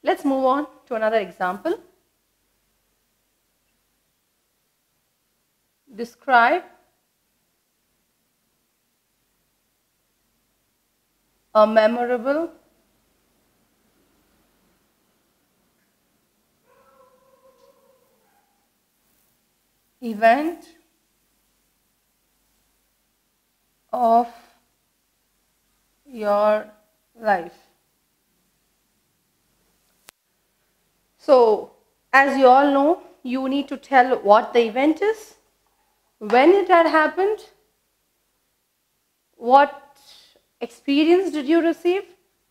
Let's move on to another example. Describe a memorable event of your life. So, as you all know, you need to tell what the event is, when it had happened, what experience did you receive,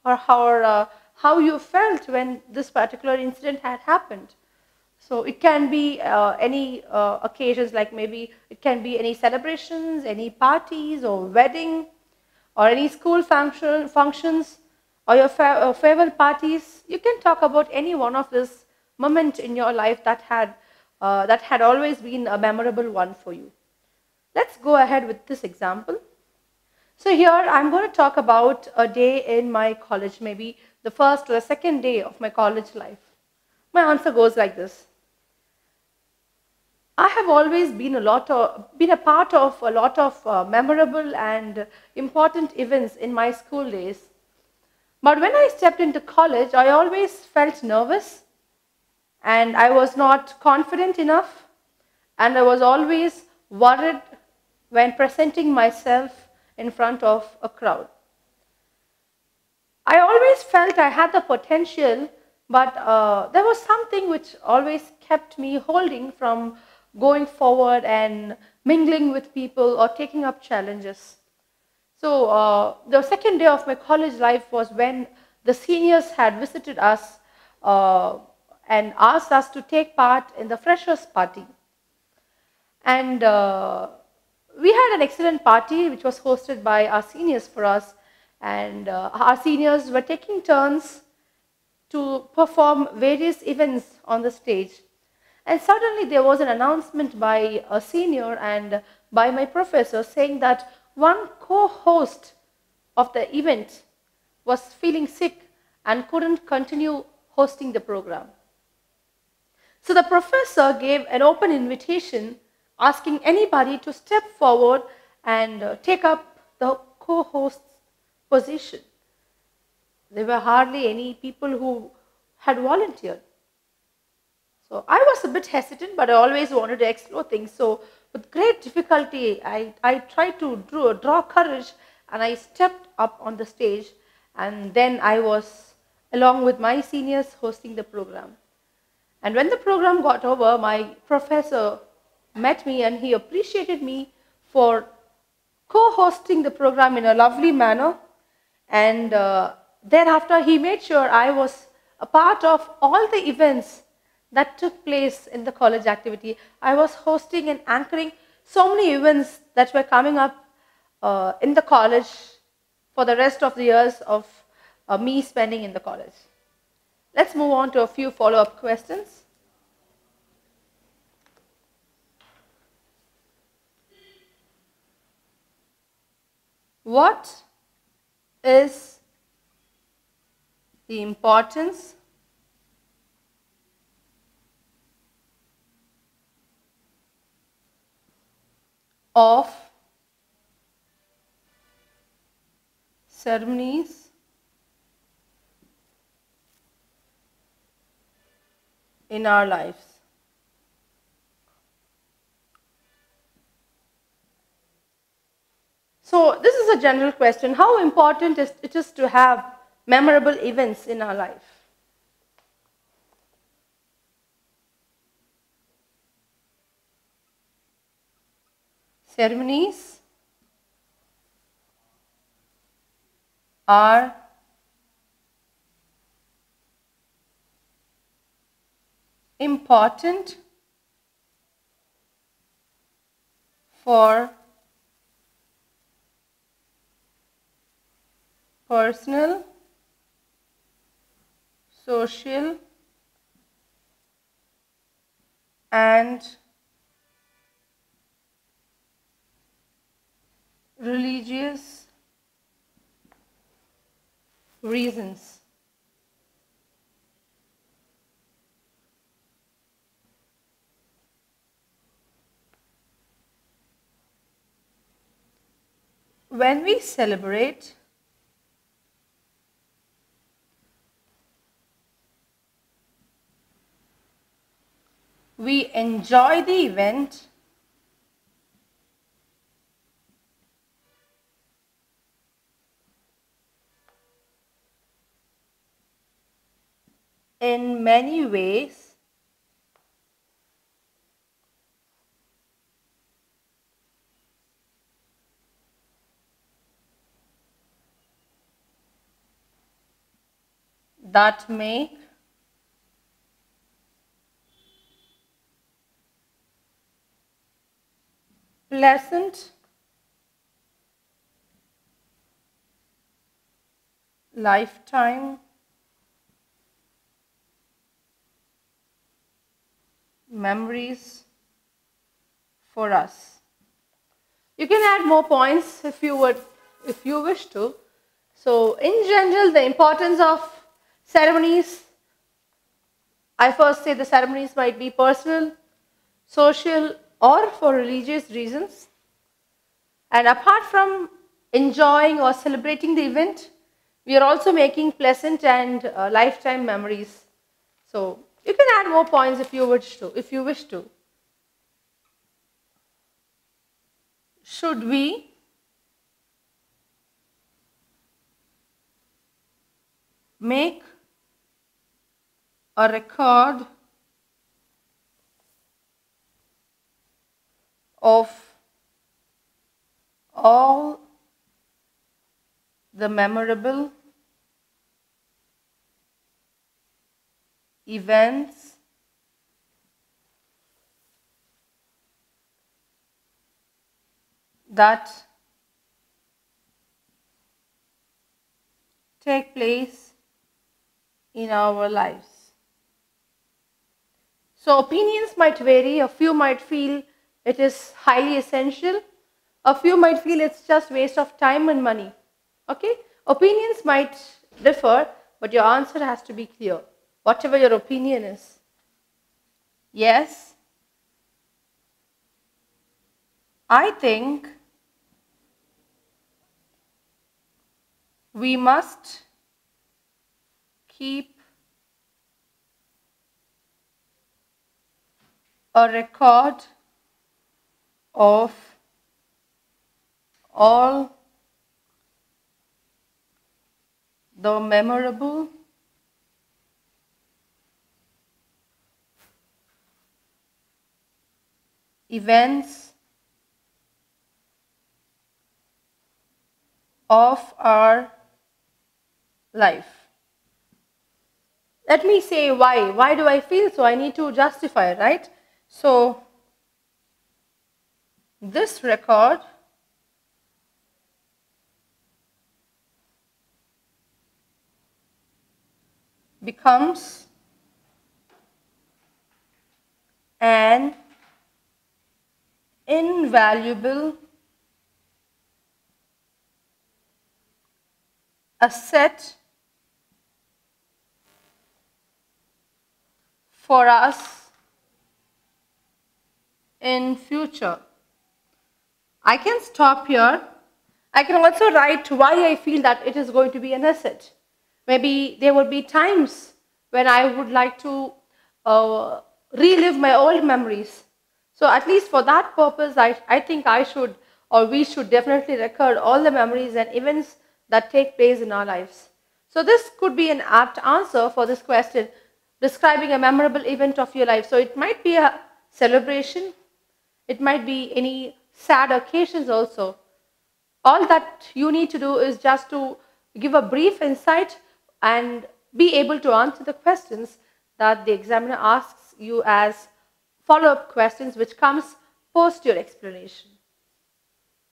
or how you felt when this particular incident had happened. So it can be any occasions, like maybe it can be any celebrations, any parties or wedding, or any school functions, or your farewell parties. You can talk about any one of this moment in your life that had always been a memorable one for you. Let's go ahead with this example. So here I'm going to talk about a day in my college, maybe the first or the second day of my college life. My answer goes like this. I have always been a part of a lot of memorable and important events in my school days. But when I stepped into college, I always felt nervous and I was not confident enough, and I was always worried when presenting myself in front of a crowd. I always felt I had the potential, but there was something which always kept me holding from going forward and mingling with people or taking up challenges. So, the second day of my college life was when the seniors had visited us uh, and asked us to take part in the freshers' party. And we had an excellent party which was hosted by our seniors for us. And our seniors were taking turns to perform various events on the stage. And suddenly there was an announcement by a senior and by my professor saying that one co host of the event was feeling sick and couldn't continue hosting the program. So the professor gave an open invitation asking anybody to step forward and take up the co host's position. There were hardly any people who had volunteered. So I was a bit hesitant, but I always wanted to explore things. So with great difficulty, I tried to draw courage and I stepped up on the stage. And then I was, along with my seniors, hosting the program. And when the program got over, my professor met me and he appreciated me for co-hosting the program in a lovely manner. And thereafter, he made sure I was a part of all the events that took place in the college activity. I was hosting and anchoring so many events that were coming up in the college for the rest of the years of me spending in the college. Let's move on to a few follow-up questions. What is the importance of ceremonies in our lives? So this is a general question. How important it is to have memorable events in our life? Ceremonies are important for personal, social, and religious reasons. when we celebrate, we enjoy the event in many ways that make pleasant lifetime memories for us. You can add more points if you wish to. So in general, the importance of ceremonies, I first say the ceremonies might be personal, social, or for religious reasons. And apart from enjoying or celebrating the event, we are also making pleasant and lifetime memories. So you can add more points if you wish to. Should we make a record of all the memorable events that take place in our lives? So opinions might vary. A few might feel it is highly essential. A few might feel it's just waste of time and money. Okay? Opinions might differ, but your answer has to be clear, whatever your opinion is. Yes, I think we must keep a record of all the memorable events of our life. Let me say why. Why do I feel so? I need to justify, right? So, this record becomes an invaluable asset for us in future. I can stop here. I can also write why I feel that it is going to be an asset. Maybe there would be times when I would like to relive my old memories. So at least for that purpose, I think I should, or we should definitely record all the memories and events that take place in our lives. So this could be an apt answer for this question, describing a memorable event of your life. So it might be a celebration, it might be any sad occasions also. All that you need to do is just to give a brief insight and be able to answer the questions that the examiner asks you as follow-up questions, which comes post your explanation.